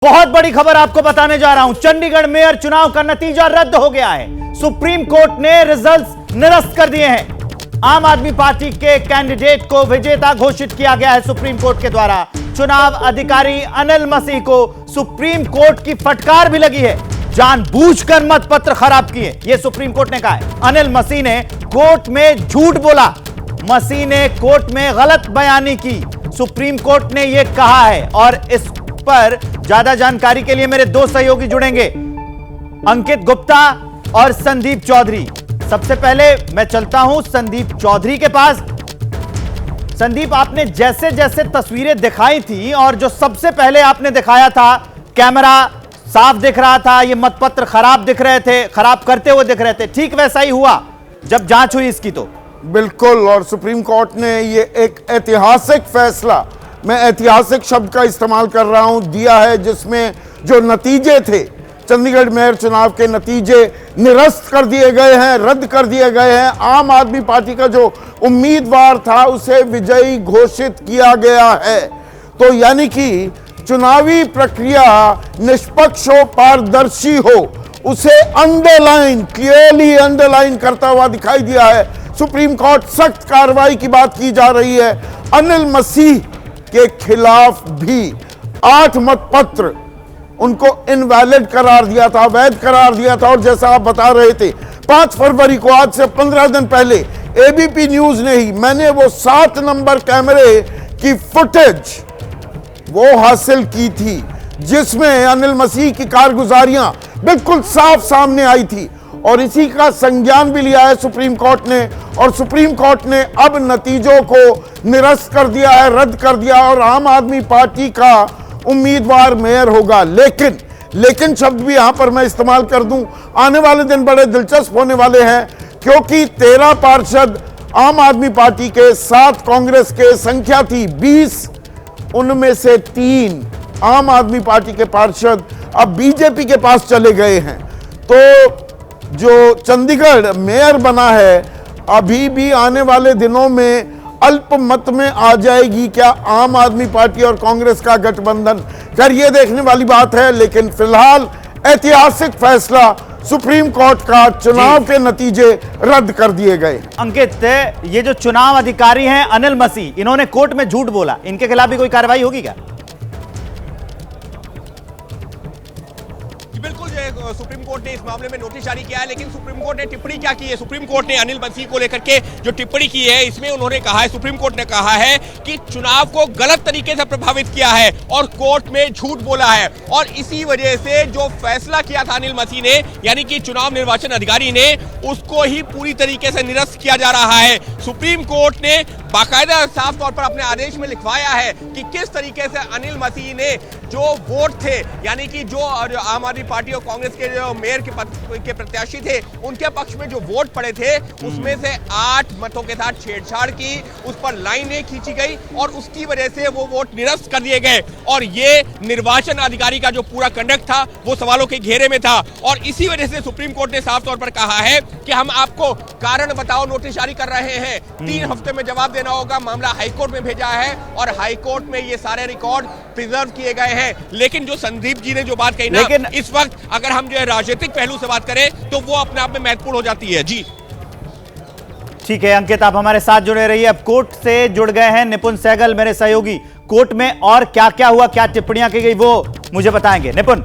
बहुत बड़ी खबर आपको बताने जा रहा हूं। चंडीगढ़ मेयर चुनाव का नतीजा रद्द हो गया है। सुप्रीम कोर्ट ने रिजल्ट्स निरस्त कर दिए हैं। आम आदमी पार्टी के कैंडिडेट को विजेता घोषित किया गया है सुप्रीम कोर्ट के द्वारा। चुनाव अधिकारी अनिल मसीह को सुप्रीम कोर्ट की फटकार भी लगी है। जानबूझकर मतपत्र खराब किए, यह सुप्रीम कोर्ट ने कहा है। अनिल मसीह ने कोर्ट में झूठ बोला। मसीह ने कोर्ट में गलत बयानी की, सुप्रीम कोर्ट ने यह कहा है। और इस पर ज्यादा जानकारी के लिए मेरे दो सहयोगी जुड़ेंगे, अंकित गुप्ता और संदीप चौधरी। सबसे पहले मैं चलता हूं संदीप चौधरी के पास। संदीप, आपने जैसे जैसे तस्वीरें दिखाई थी और जो सबसे पहले आपने दिखाया था, कैमरा साफ दिख रहा था, ये मतपत्र खराब दिख रहे थे, खराब करते हुए दिख रहे थे, ठीक वैसा ही हुआ जब जांच हुई इसकी? तो बिल्कुल, और सुप्रीम कोर्ट ने ये एक ऐतिहासिक फैसला, मैं ऐतिहासिक शब्द का इस्तेमाल कर रहा हूं, दिया है, जिसमें जो नतीजे थे, चंडीगढ़ मेयर चुनाव के नतीजे निरस्त कर दिए गए हैं, रद्द कर दिए गए हैं। आम आदमी पार्टी का जो उम्मीदवार था उसे विजयी घोषित किया गया है। तो यानी कि चुनावी प्रक्रिया निष्पक्ष हो, पारदर्शी हो, उसे अंडरलाइन, क्लियरली अंडरलाइन करता हुआ दिखाई दिया है। सुप्रीम कोर्ट सख्त कार्रवाई की बात की जा रही है। अनिल मसीह के खिलाफ भी 8 मतपत्र उनको इनवैलिड करार दिया था, वैध करार दिया था। और जैसा आप बता रहे थे, 5 फरवरी को, आज से 15 दिन पहले, एबीपी न्यूज ने ही, मैंने वो 7 नंबर कैमरे की फुटेज वो हासिल की थी, जिसमें अनिल मसीह की कारगुजारियां बिल्कुल साफ सामने आई थी। और इसी का संज्ञान भी लिया है सुप्रीम कोर्ट ने। और सुप्रीम कोर्ट ने अब नतीजों को निरस्त कर दिया है, रद्द कर दिया, और आम आदमी पार्टी का उम्मीदवार मेयर होगा। लेकिन शब्द भी यहां पर मैं इस्तेमाल कर दूं, आने वाले दिन बड़े दिलचस्प होने वाले हैं, क्योंकि 13 पार्षद आम आदमी पार्टी के, 7 कांग्रेस के, संख्या थी 20, उनमें से 3 आम आदमी पार्टी के पार्षद अब बीजेपी के पास चले गए हैं। तो जो चंडीगढ़ मेयर बना है, अभी भी आने वाले दिनों में अल्पमत में आ जाएगी क्या आम आदमी पार्टी और कांग्रेस का गठबंधन, खैर ये देखने वाली बात है। लेकिन फिलहाल ऐतिहासिक फैसला सुप्रीम कोर्ट का, चुनाव के नतीजे रद्द कर दिए गए। अंकित, ये जो चुनाव अधिकारी हैं अनिल मसीह, इन्होंने कोर्ट में झूठ बोला, इनके खिलाफ भी कोई कार्रवाई होगी क्या? बिल्कुल, सुप्रीम कोर्ट ने इस मामले में नोटिस जारी किया है। लेकिन सुप्रीम कोर्ट ने टिप्पणी क्या की है? सुप्रीम कोर्ट ने अनिल मसीह को लेकर के जो टिप्पणी की है, इसमें उन्होंने कहा है, सुप्रीम कोर्ट ने कहा है कि चुनाव को गलत तरीके से प्रभावित किया है और कोर्ट में झूठ बोला है। और इसी वजह से जो फैसला किया था अनिल मसीह ने, यानी कि चुनाव निर्वाचन अधिकारी ने, उसको ही पूरी तरीके से निरस्त किया जा रहा है। सुप्रीम कोर्ट ने बाकायदा साफ तौर पर अपने आदेश में लिखवाया है कि किस तरीके से अनिल मसीह ने जो वोट थे, यानी कि जो आम आदमी पार्टी और कांग्रेस के जो मेयर के प्रत्याशी थे, उनके पक्ष में जो वोट पड़े थे, उसमें से 8 मतों के साथ छेड़छाड़ की, उस पर लाइनें खींची गई और उसकी वजह से वो वोट निरस्त कर दिए गए। और ये निर्वाचन अधिकारी का जो पूरा कंडक्ट था, वो सवालों के घेरे में था। और इसी वजह से सुप्रीम कोर्ट ने साफ तौर पर कहा है कि हम आपको कारण बताओ नोटिस जारी कर रहे हैं, 3 हफ्ते में जवाब देना होगा। मामला हाईकोर्ट में भेजा है और हाईकोर्ट में ये सारे रिकॉर्ड प्रिजर्व किए गए हैं। लेकिन जो संदीप जी ने जो बात कही ना, इस वक्त अगर हम जो है राजनीतिक पहलू से बात करें तो वो अपने आप में महत्वपूर्ण हो जाती है। जी ठीक है अंकित, आप हमारे साथ जुड़े रहिए। अब कोर्ट से जुड़ गए हैं निपुण सहगल, मेरे सहयोगी। कोर्ट में और क्या क्या हुआ, क्या टिप्पणियां की गई, वो मुझे बताएंगे। निपुण।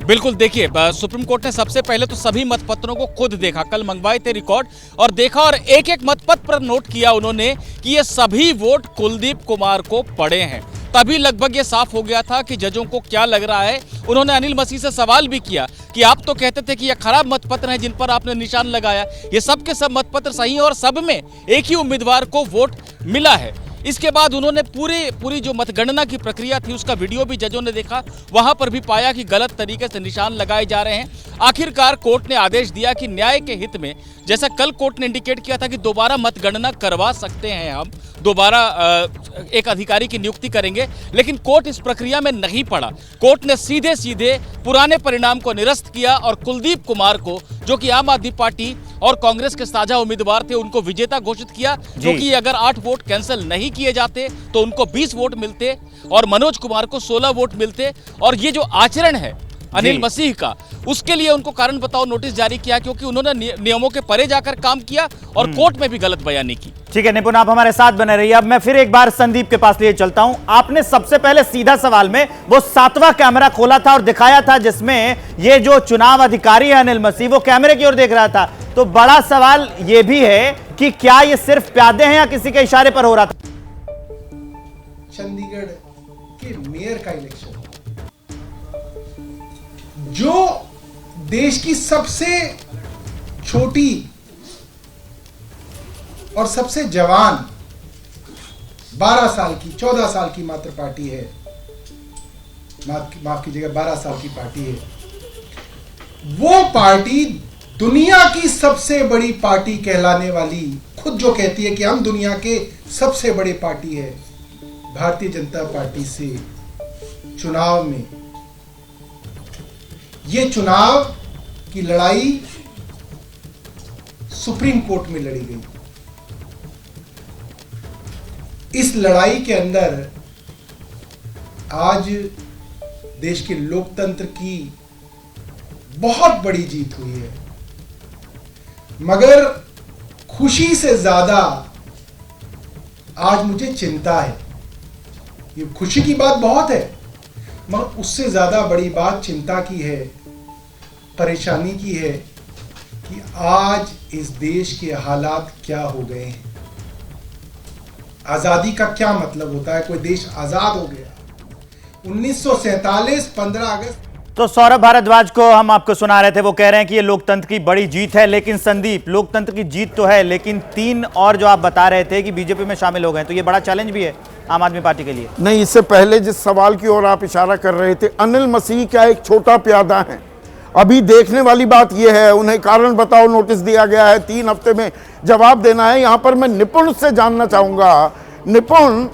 बिल्कुल, देखिए, सुप्रीम कोर्ट ने सबसे पहले तो सभी मतपत्रों को खुद देखा, कल मंगवाए थे रिकॉर्ड, और देखा और एक एक मतपत्र पर नोट किया उन्होंने कि ये सभी वोट कुलदीप कुमार को पड़े हैं। तभी लगभग ये साफ हो गया था कि जजों को क्या लग रहा है। उन्होंने अनिल मसीह से सवाल भी किया कि आप तो कहते थे कि ये खराब मतपत्र हैं जिन पर आपने निशान लगाया, ये सब के सब मतपत्र सही हैं और सब में एक ही उम्मीदवार को वोट मिला है। इसके बाद उन्होंने पूरी जो मतगणना की प्रक्रिया थी, उसका वीडियो भी जजों ने देखा, वहां पर भी पाया कि गलत तरीके से निशान लगाए जा रहे हैं। आखिरकार कोर्ट ने आदेश दिया कि न्याय के हित में, जैसा कल कोर्ट ने इंडिकेट किया था कि दोबारा मतगणना करवा सकते हैं, हम दोबारा एक अधिकारी की नियुक्ति करेंगे, लेकिन कोर्ट इस प्रक्रिया में नहीं पड़ा। कोर्ट ने सीधे सीधे पुराने परिणाम को निरस्त किया और कुलदीप कुमार को, जो कि आम आदमी पार्टी और कांग्रेस के साझा उम्मीदवार थे उनको विजेता घोषित किया, क्योंकि अगर 8 वोट कैंसिल नहीं किए जाते तो उनको 20 वोट मिलते और मनोज कुमार को 16 वोट मिलते। और ये जो आचरण है अनिल मसीह का, उसके लिए उनको कारण बताओ नोटिस जारी किया, क्योंकि उन्होंने नियमों के परे जाकर काम किया और कोर्ट में भी गलत बयानी की। ठीक है निपुण, आप हमारे साथ बने रहिए। अब मैं फिर एक बार संदीप के पास लिए चलता हूं। आपने सबसे पहले सीधा सवाल में वो 7वां कैमरा खोला था और दिखाया था जिसमें ये जो चुनाव अधिकारी है अनिल मसीह वो कैमरे की ओर देख रहा था। तो बड़ा सवाल ये भी है कि क्या ये सिर्फ प्यादे हैं या किसी के इशारे पर हो रहा था? चंडीगढ़ के मेयर का इलेक्शन, जो देश की सबसे छोटी और सबसे जवान 12 साल की 14 साल की मात्र पार्टी है, माफ कीजिएगा 12 साल की पार्टी है, वो पार्टी दुनिया की सबसे बड़ी पार्टी कहलाने वाली, खुद जो कहती है कि हम दुनिया के सबसे बड़े पार्टी है, भारतीय जनता पार्टी से चुनाव में, ये चुनाव की लड़ाई सुप्रीम कोर्ट में लड़ी गई। इस लड़ाई के अंदर आज देश के लोकतंत्र की बहुत बड़ी जीत हुई है, मगर खुशी से ज्यादा आज मुझे चिंता है। ये खुशी की बात बहुत है, मगर उससे ज्यादा बड़ी बात चिंता की है, परेशानी की है कि आज इस देश के हालात क्या हो गए हैं। आजादी का क्या मतलब होता है? कोई देश आजाद हो गया 1947 15 अगस्त। तो सौरभ भारद्वाज को हम आपको सुना रहे थे, वो कह रहे हैं कि ये लोकतंत्र की बड़ी जीत है। लेकिन संदीप, लोकतंत्र की जीत तो है, लेकिन 3 और जो आप बता रहे थे कि बीजेपी में शामिल हो गए, तो ये बड़ा चैलेंज भी है आम आदमी पार्टी के लिए। नहीं, इससे पहले जिस सवाल की ओर आप इशारा कर रहे थे, अनिल मसीह क्या एक छोटा प्यादा है? अभी देखने वाली बात यह है, उन्हें कारण बताओ नोटिस दिया गया है, 3 हफ्ते में जवाब देना है। यहां पर मैं निपुण से जानना चाहूंगा, निपुण,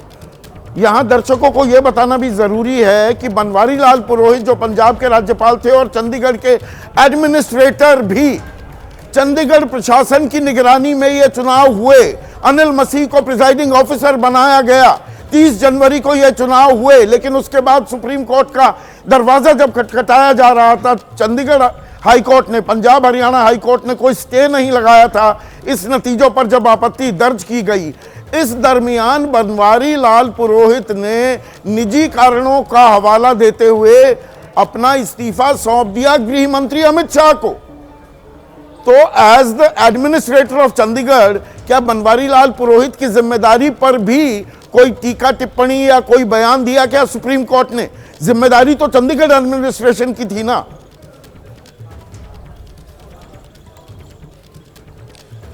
यहां दर्शकों को यह बताना भी जरूरी है कि बनवारी लाल पुरोहित जो पंजाब के राज्यपाल थे और चंडीगढ़ के एडमिनिस्ट्रेटर भी, चंडीगढ़ प्रशासन की निगरानी में ये चुनाव हुए। अनिल मसीह को प्रिजाइडिंग ऑफिसर बनाया गया। 30 जनवरी को ये चुनाव हुए, लेकिन उसके बाद सुप्रीम कोर्ट का दरवाजा जब खटखटाया जा रहा था, चंडीगढ़ हाई कोर्ट ने, पंजाब हरियाणा हाई कोर्ट ने कोई स्टे नहीं लगाया था इस नतीजों पर जब आपत्ति दर्ज की गई। इस दरमियान बनवारी लाल पुरोहित ने निजी कारणों का हवाला देते हुए अपना इस्तीफा सौंप दिया गृह मंत्री अमित शाह को। तो as the administrator of Chandigarh, क्या बनवारी लाल पुरोहित की जिम्मेदारी पर भी कोई टीका टिप्पणी या कोई बयान दिया क्या सुप्रीम कोर्ट ने? जिम्मेदारी तो चंडीगढ़ एडमिनिस्ट्रेशन की थी ना।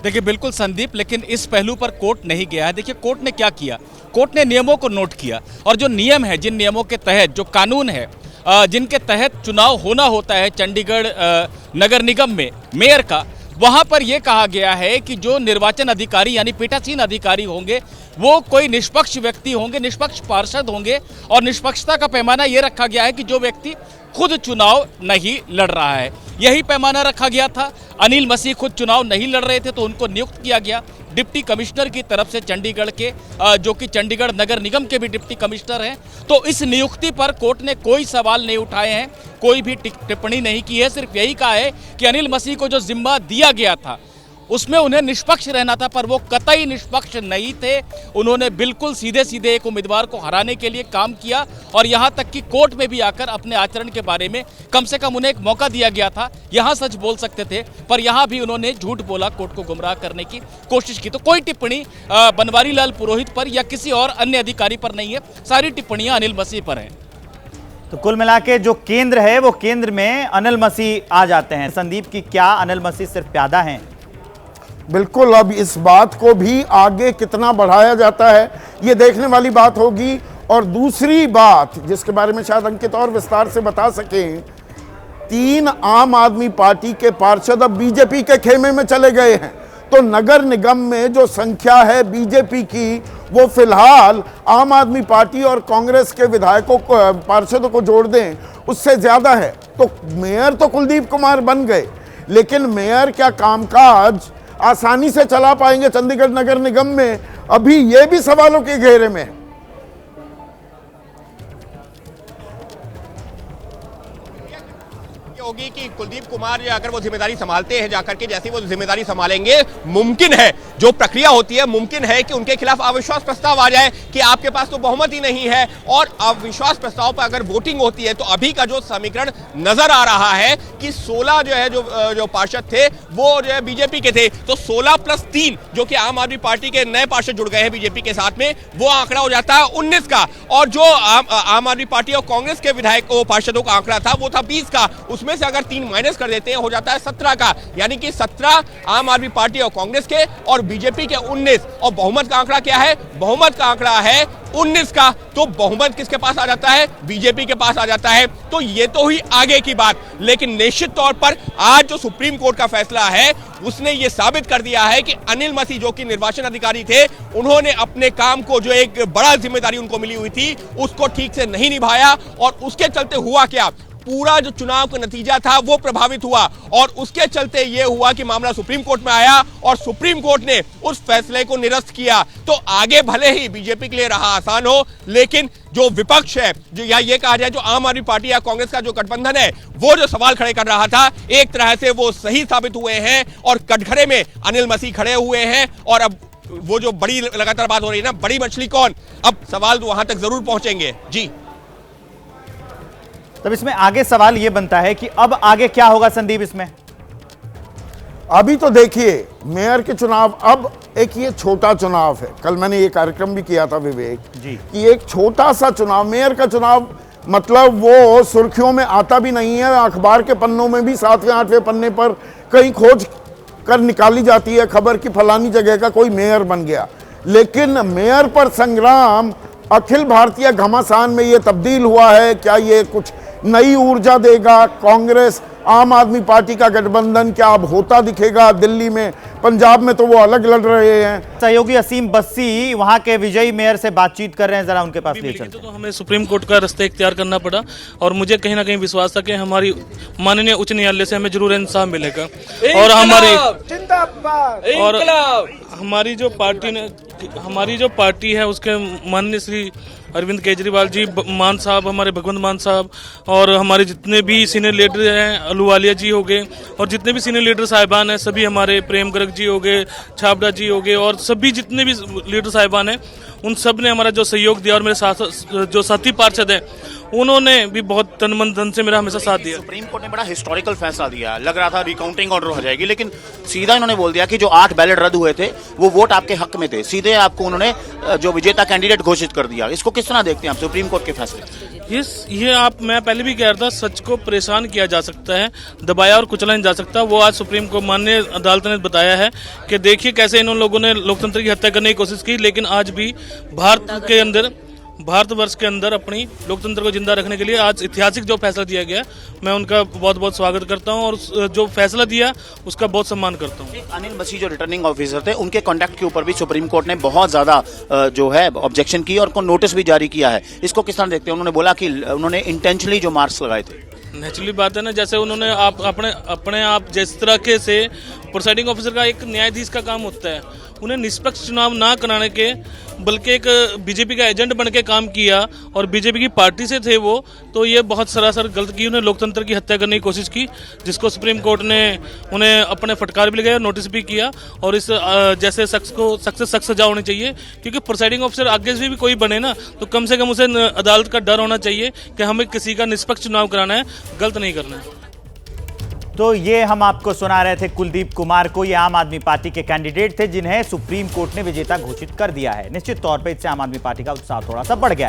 देखिए बिल्कुल संदीप, लेकिन इस पहलू पर कोर्ट नहीं गया है। देखिए कोर्ट ने क्या किया, कोर्ट ने नियमों को नोट किया, और जो नियम है, जिन नियमों के तहत, जो कानून है जिनके तहत चुनाव होना होता है चंडीगढ़ नगर निगम में मेयर का, वहां पर यह कहा गया है कि जो निर्वाचन अधिकारी यानी पीठासीन अधिकारी होंगे वो कोई निष्पक्ष व्यक्ति होंगे, निष्पक्ष पार्षद होंगे, और निष्पक्षता का पैमाना यह रखा गया है कि जो व्यक्ति खुद चुनाव नहीं लड़ रहा है, यही पैमाना रखा गया था। अनिल मसीह खुद चुनाव नहीं लड़ रहे थे, तो उनको नियुक्त किया गया डिप्टी कमिश्नर की तरफ से चंडीगढ़ के, जो कि चंडीगढ़ नगर निगम के भी डिप्टी कमिश्नर हैं। तो इस नियुक्ति पर कोर्ट ने कोई सवाल नहीं उठाए हैं, कोई भी टिप्पणी नहीं की है। सिर्फ यही कहा है कि अनिल मसीह को जो जिम्मा दिया गया था उसमें उन्हें निष्पक्ष रहना था, पर वो कतई निष्पक्ष नहीं थे। उन्होंने बिल्कुल सीधे सीधे एक उम्मीदवार को हराने के लिए काम किया, और यहाँ तक कि कोर्ट में भी आकर अपने आचरण के बारे में कम से कम उन्हें एक मौका दिया गया था। यहाँ सच बोल सकते थे, पर यहाँ भी उन्होंने झूठ बोला, कोर्ट को गुमराह करने की कोशिश की। तो कोई टिप्पणी बनवारी लाल पुरोहित पर या किसी और अन्य अधिकारी पर नहीं है, सारी टिप्पणियां अनिल मसीह पर हैं। तो कुल मिला के जो केंद्र है वो केंद्र में अनिल मसीह आ जाते हैं। संदीप की क्या अनिल मसीह सिर्फ प्यादा हैं? बिल्कुल, अब इस बात को भी आगे कितना बढ़ाया जाता है ये देखने वाली बात होगी। और दूसरी बात जिसके बारे में शायद अंकित और विस्तार से बता सकें, 3 आम आदमी पार्टी के पार्षद अब बीजेपी के खेमे में चले गए हैं। तो नगर निगम में जो संख्या है बीजेपी की, वो फिलहाल आम आदमी पार्टी और कांग्रेस के विधायकों को, पार्षदों को जोड़ दें, उससे ज्यादा है। तो मेयर तो कुलदीप कुमार बन गए, लेकिन मेयर क्या कामकाज आसानी से चला पाएंगे चंडीगढ़ नगर निगम में, अभी ये भी सवालों के घेरे में है। होगी कि कुलदीप कुमार अगर वो जिम्मेदारी संभालते हैं जाकर के, जैसे वो जिम्मेदारी संभालेंगे, मुमकिन है जो प्रक्रिया होती है, मुमकिन है कि उनके खिलाफ अविश्वास प्रस्ताव आ जाए कि आपके पास तो बहुमत ही नहीं है। और अविश्वास प्रस्ताव पर अगर वोटिंग होती है तो अभी का जो समीकरण नजर आ रहा है कि 16 जो है जो पार्षद थे वो जो है बीजेपी के थे, तो 16 + 3 जो कि आम आदमी पार्टी के नए पार्षद जुड़ गए हैं बीजेपी के साथ में, वो आंकड़ा हो जाता है 19 का। और जो आम आदमी पार्टी और कांग्रेस के विधायक पार्षदों का आंकड़ा था वो था 20 का, उसमें से अगर 3 माइनस कर देते हैं हो जाता है 17 का, यानी कि 17 आम आदमी पार्टी और कांग्रेस के और बीजेपी के 19। और बहुमत का आंकड़ा क्या है? बहुमत का आंकड़ा है 19 का, तो बहुमत किसके पास आ जाता है? बीजेपी के पास आ जाता है। तो ये तो हुई आगे की बात, लेकिन निश्चित तौर पर आज जो सुप्रीम कोर्ट का फैसला है उसने ये साबित कर दिया है कि अनिल मसीह जो कि निर्वाचन अधिकारी थे, उन्होंने अपने काम को, जो एक बड़ा जिम्मेदारी उनको मिली हुई थी, उसको ठीक से नहीं निभाया। और उसके चलते हुआ क्या, पूरा जो चुनाव का नतीजा था वो प्रभावित हुआ। और उसके चलते ये हुआ कि मामला सुप्रीम कोर्ट में आया और सुप्रीम कोर्ट ने उस फैसले को निरस्त किया। तो आगे भले ही बीजेपी के लिए रहा आसान हो, लेकिन जो विपक्ष है, जो या ये कहा जाए जो आम आदमी पार्टी या कांग्रेस का जो गठबंधन है, वो जो सवाल खड़े कर रहा था, एक तरह से वो सही साबित हुए हैं और कटघरे में अनिल मसीह खड़े हुए हैं। और अब वो जो बड़ी लगातार बात हो रही है ना, बड़ी मछली कौन, अब सवाल तो वहां तक जरूर पहुंचेंगे। जी, तब इसमें आगे सवाल यह बनता है कि अब आगे क्या होगा संदीप इसमें? अभी तो देखिए मेयर के चुनाव, अब एक ये छोटा चुनाव है, कल मैंने ये कार्यक्रम भी किया था विवेक जी कि एक छोटा सा चुनाव, मेयर का चुनाव, मतलब वो सुर्खियों में आता भी नहीं है, अखबार के पन्नों में भी 7वें 8वें पन्ने पर कहीं खोज कर निकाली जाती है खबर कि फलानी जगह का कोई मेयर बन गया। लेकिन मेयर पर संग्राम अखिल भारतीय घमासान में ये तब्दील हुआ है। क्या ये कुछ नई ऊर्जा देगा? कांग्रेस आम आदमी पार्टी का गठबंधन क्या अब होता दिखेगा? दिल्ली में, पंजाब में तो वो अलग लड़ रहे हैं। सहयोगी असीम बस्सी वहां के विजयी मेयर से बातचीत कर रहे हैं, जरा उनके पास ले चलते हैं। तो हमें सुप्रीम कोर्ट का रास्ता इख्तियार करना पड़ा और मुझे कहीं ना कहीं विश्वास था कि हमारी माननीय उच्च न्यायालय से हमें जरूर इंसाफ मिलेगा। और हमारी जो पार्टी है उसके माननीय श्री अरविंद केजरीवाल जी, मान साहब, हमारे भगवंत मान साहब, और हमारे जितने भी सीनियर लीडर हैं, अहलूवालिया जी हो गए, और जितने भी सीनियर लीडर साहिबान हैं, सभी हमारे प्रेम गर्ग जी हो गए, छाबड़ा जी हो गए, और सभी जितने भी लीडर साहिबान हैं, उन सब ने हमारा जो सहयोग दिया। और मेरे साथ जो साथी पार्षद हैं उन्होंने भी बहुत तन मन धन से मेरा हमेशा साथ दिया। सुप्रीम कोर्ट ने बड़ा हिस्टोरिकल फैसला दिया, लग रहा था रिकाउंटिंग ऑर्डर हो जाएगी, लेकिन सीधा इन्होंने बोल दिया कि जो 8 बैलेट रद्द हुए थे वो वोट आपके हक में थे। सीधे आपको उन्होंने जो विजेता कैंडिडेट घोषित कर दिया। इसको किस तरह देखते हैं आप सुप्रीम कोर्ट के फैसले? मैं पहले भी कह रहा था, सच को परेशान किया जा सकता है, दबाया और कुचला नहीं जा सकता। वो आज सुप्रीम कोर्ट माननीय अदालत ने बताया है कि देखिए कैसे इन लोगों ने लोकतंत्र की हत्या करने की कोशिश की, लेकिन आज भी भारतवर्ष के अंदर अपनी लोकतंत्र को जिंदा रखने के लिए आज ऐतिहासिक जो फैसला दिया गया, मैं उनका बहुत बहुत स्वागत करता हूं और जो फैसला दिया उसका बहुत सम्मान करता हूं। अनिल मसीह जो रिटर्निंग ऑफिसर थे, उनके कॉन्डक्ट के ऊपर भी सुप्रीम कोर्ट ने बहुत ज्यादा जो है ऑब्जेक्शन की और उनको नोटिस भी जारी किया है। इसको किस तरह देखते हैं? उन्होंने बोला कि उन्होंने इंटेंशनली जो मार्क्स लगाए थे। नेचुरली बात है ना, जैसे उन्होंने अपने आप जिस तरह से प्रिसाइडिंग ऑफिसर का एक न्यायाधीश का काम होता है, उन्हें निष्पक्ष चुनाव ना कराने के बल्कि एक बीजेपी का एजेंट बन के काम किया और बीजेपी की पार्टी से थे वो, तो ये बहुत सरासर गलत की। उन्हें लोकतंत्र की हत्या करने की कोशिश की, जिसको सुप्रीम कोर्ट ने उन्हें अपने फटकार भी लगाया, नोटिस भी किया। और इस जैसे शख्स को सख्त सजा होनी चाहिए, क्योंकि प्रिसाइडिंग ऑफिसर आगे से भी कोई बने ना, तो कम से कम उसे अदालत का डर होना चाहिए कि हमें किसी का निष्पक्ष चुनाव कराना है, गलत नहीं करना है। तो ये हम आपको सुना रहे थे कुलदीप कुमार को। ये आम आदमी पार्टी के कैंडिडेट थे जिन्हें सुप्रीम कोर्ट ने विजेता घोषित कर दिया है। निश्चित तौर पे इससे आम आदमी पार्टी का उत्साह थोड़ा सा बढ़ गया है।